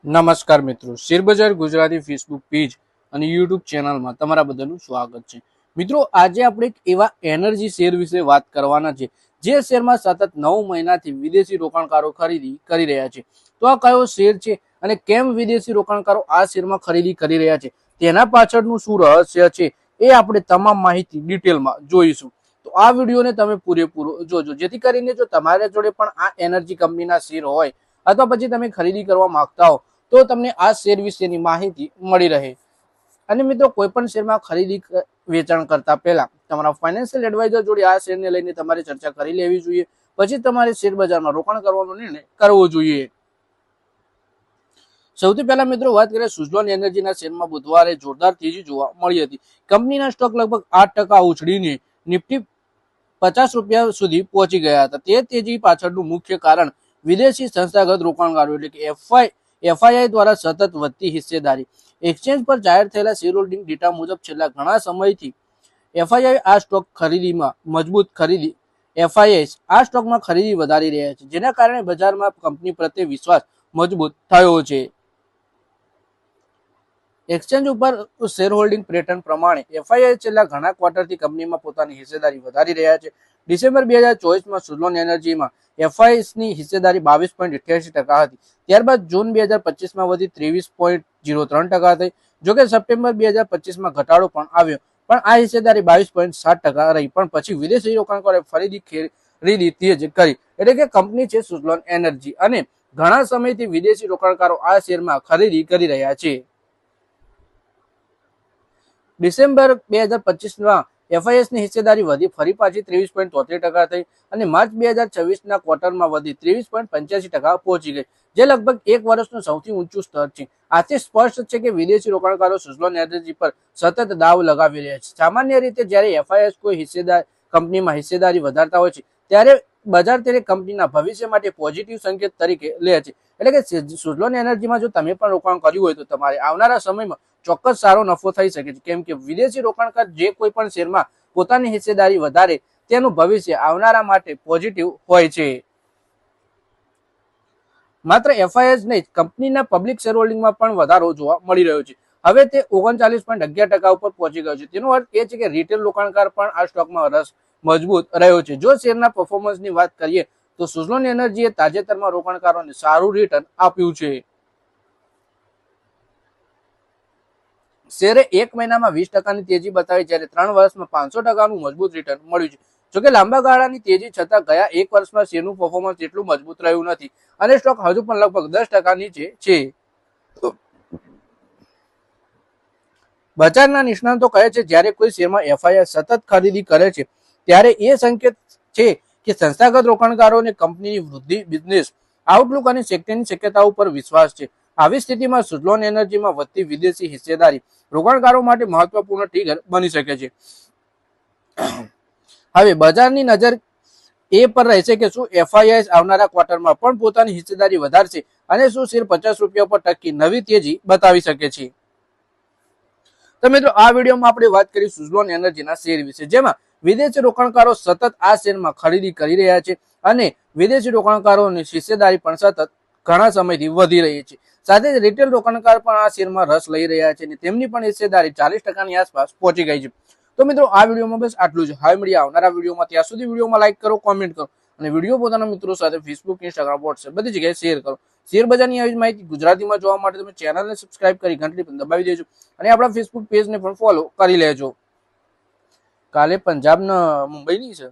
નમસ્કાર મિત્રો, શેરબજાર ગુજરાતી ફેસબુક પેજ અને યુટ્યુબ ચેનલમાં તમારા બધાનું સ્વાગત છે. મિત્રો, આજે આપણે એક એવા એનર્જી શેર વિશે વાત કરવાના છે જે શેરમાં સતત 9 મહિનાથી વિદેશી રોકાણકારો ખરીદી કરી રહ્યા છે. તો આ કયો શેર છે અને કેમ વિદેશી રોકાણકારો આ શેરમાં ખરીદી કરી રહ્યા છે, તેના પાછળનું શું રહસ્ય છે, એ આપણે તમામ માહિતી ડિટેલમાં જોઈશું. તો આ વિડીયોને તમે પૂરેપૂરો જોજો, જેથી કરીને જો તમારા જોડે પણ આ એનર્જી કંપનીના શેર હોય અથવા પછી તમે ખરીદી કરવા માંગતા હો તો તમને આ શેર વિશેની માહિતી મળી રહે. અને મિત્રો, કોઈ પણ શેરમાં ખરીદી વેચાણ કરતા પહેલા તમારા ફાઇનાન્શિયલ એડવાઇઝર જોડે આ શેરને લઈને તમારે ચર્ચા કરી લેવી જોઈએ. પછી તમારે શેર બજારમાં રોકાણ કરવાનો નિર્ણય કરવો જોઈએ. સૌથી પહેલા મિત્રો વાત કરીએ સુઝલોન એનર્જીના શેરમાં બુધવારે જોરદાર તેજી જોવા મળી હતી. કંપનીના સ્ટોક લગભગ 8% ઉછળીને નિફ્ટી 50 રૂપિયા સુધી પહોંચી ગયા હતા. તે તેજી પાછળનું મુખ્ય કારણ વિદેશી સંસ્થાગત રોકાણકારો એટલે કે એફઆઈઆઈ દ્વારા સતત વધતી હિસ્સેદારી. એક્સચેન્જ પર જાહેર થયેલા શેર હોલ્ડિંગ ડેટા મુજબ છેલ્લા ઘણા સમયથી એફઆઈઆઈ આ સ્ટોક ખરીદીમાં મજબૂત ખરીદી એફઆઈઆઈ આ સ્ટોકમાં ખરીદી વધારી રહ્યા છે, જેના કારણે બજારમાં કંપની પ્રત્યે વિશ્વાસ મજબૂત થયો છે. એક્સચેન્જ ઉપર શેર હોલ્ડિંગ પેટર્ન પ્રમાણે એફઆઈઆઈ છેલ્લા ઘણા ક્વાર્ટરથી કંપનીમાં પોતાની હિસ્સેદારી વધારી રહ્યા છે. ડિસેમ્બર 2024માં સુઝલોન એનર્જીમાં એફઆઈઆઈની હિસ્સેદારી 22.88% હતી. ત્યારબાદ જૂન 2025માં વધી 23.03% થઈ. જોકે સપ્ટેમ્બર 2025માં ઘટાડો પણ આવ્યો, પણ આ હિસ્સેદારી 22.7% રહી. પણ પછી વિદેશી રોકાણકારોએ ફરીથી ખરીદી તેજ કરી. એટલે કે કંપની છે સુઝલોન એનર્જી, અને ઘણા સમયથી વિદેશી રોકાણકારો આ શેરમાં ખરીદી કરી રહ્યા છે. ડિસેમ્બર 2025માં એફઆઈએસની હિસ્સેદારી વધી ફરી પાછી 23.73% થઈ અને માર્ચ 2026ના ક્વાર્ટરમાં વધી 23.85% પહોંચી ગઈ, જે લગભગ એક વર્ષનું સૌથી ઊંચું સ્તર છે. આથી સ્પષ્ટ છે કે વિદેશી રોકાણકારો સુઝલોન એનર્જી પર સતત દાવ લગાવી રહ્યા છે. સામાન્ય રીતે જ્યારે એફઆઈએસ કોઈ કંપનીમાં હિસ્સેદારી વધારતા હોય છે, ત્યારે બજાર તેને કંપનીના ભવિષ્ય માટે પોઝિટિવ સંકેત તરીકે લે છે. એટલે કે સુઝલોન એનર્જીમાં જો તમે પણ રોકાણ કર્યું હોય તો તમારે આવનારા સમયમાં ચોક્કસ સારો નફો થઈ શકે છે, કેમ કે વિદેશી રોકાણકાર જે કોઈ પણ શેરમાં પોતાની હિસ્સેદારી વધારે તેનું ભવિષ્ય આવનારા માટે પોઝિટિવ હોય છે. માત્ર એફઆઈએસ નહીં, કંપનીના પબ્લિક શેર હોલ્ડિંગમાં પણ વધારો જોવા મળી રહ્યો છે. હવે તે 39.11% ઉપર પહોંચી ગયો છે. તેનો અર્થ એ છે કે રિટેલ રોકાણકાર પણ આ સ્ટોકમાં રસ મજબૂત રહ્યો છે. જો શેરના પરફોર્મન્સની વાત કરીએ તો સુઝલોન એનર્જીએ તાજેતરમાં રોકાણકારોને સારું રિટર્ન આપ્યું છે. શેરે એક મહિનામાં 20%ની તેજી બતાવી, જ્યારે 3 વર્ષમાં 500%નું મજબૂત રિટર્ન મળ્યું છે. જોકે લાંબા ગાળાની તેજી છતાં ગયા એક વર્ષમાં શેરનું પરફોર્મન્સ એટલું મજબૂત રહ્યું નથી અને સ્ટોક હજુ પણ લગભગ 10% નીચે છે. બજારના નિષ્ણાતો કહે છે જ્યારે કોઈ શેરમાં એફઆઈઆઈ સતત ખરીદી કરે છે, ત્યારે એ સંકેત છે કે સંસ્થાગત રોકાણકારોને કંપનીની વૃદ્ધિ, બિઝનેસ આઉટલુક અને સેક્ટરની શક્યતાઓ પર વિશ્વાસ છે. આવી સ્થિતિમાં સુઝલોન એનર્જીમાં વધતી વિદેશી હિસ્સેદારી રોકાણકારો માટે મહત્વપૂર્ણ ટ્રિગર બની શકે છે. હવે બજારની નજર એ પર રહેશે કે શું એફઆઈઆઈ આવનારા ક્વાર્ટરમાં પણ પોતાની હિસ્સેદારી વધારશે અને શું શેર 50 રૂપિયા પર ટકી નવી તેજી બતાવી શકે છે. તો મિત્રો, આ વિડીયોમાં આપણે વાત કરી સુઝલોન એનર્જીના શેર વિશે, જેમાં વિદેશી રોકાણકારો સતત આ શેરમાં ખરીદી કરી રહ્યા છે અને વિદેશી રોકાણકારોની હિસ્સેદારી પણ સતત ઘણા સમયથી વધી રહી છે. સાથે જ રિટેલ રોકાણકાર પણ આ શેરમાં રસ લઈ રહ્યા છે અને તેમની પણ હિસ્સેદારી 40%ની આસપાસ પહોંચી ગઈ છે. તો મિત્રો, આ વિડીયોમાં બસ આટલું જ. હવે મળીએ આવનારા વિડીયોમાં. ત્યાં સુધી વિડીયોમાં લાઈક કરો, કોમેન્ટ કરો અને વિડીયો પોતાના મિત્રો સાથે ફેસબુક, ઇન્સ્ટાગ્રામ, વોટ્સએપ બધી જગ્યાએ શેર કરો. શેર બજારની આવી માહિતી ગુજરાતીમાં જોવા માટે તમે ચેનલને સબસ્ક્રાઇબ કરી ઘંટડી પણ દબાવી દેજો અને આપણા ફેસબુક પેજને પણ ફોલો કરી લેજો. કાલે પંજાબના મુંબઈની છે.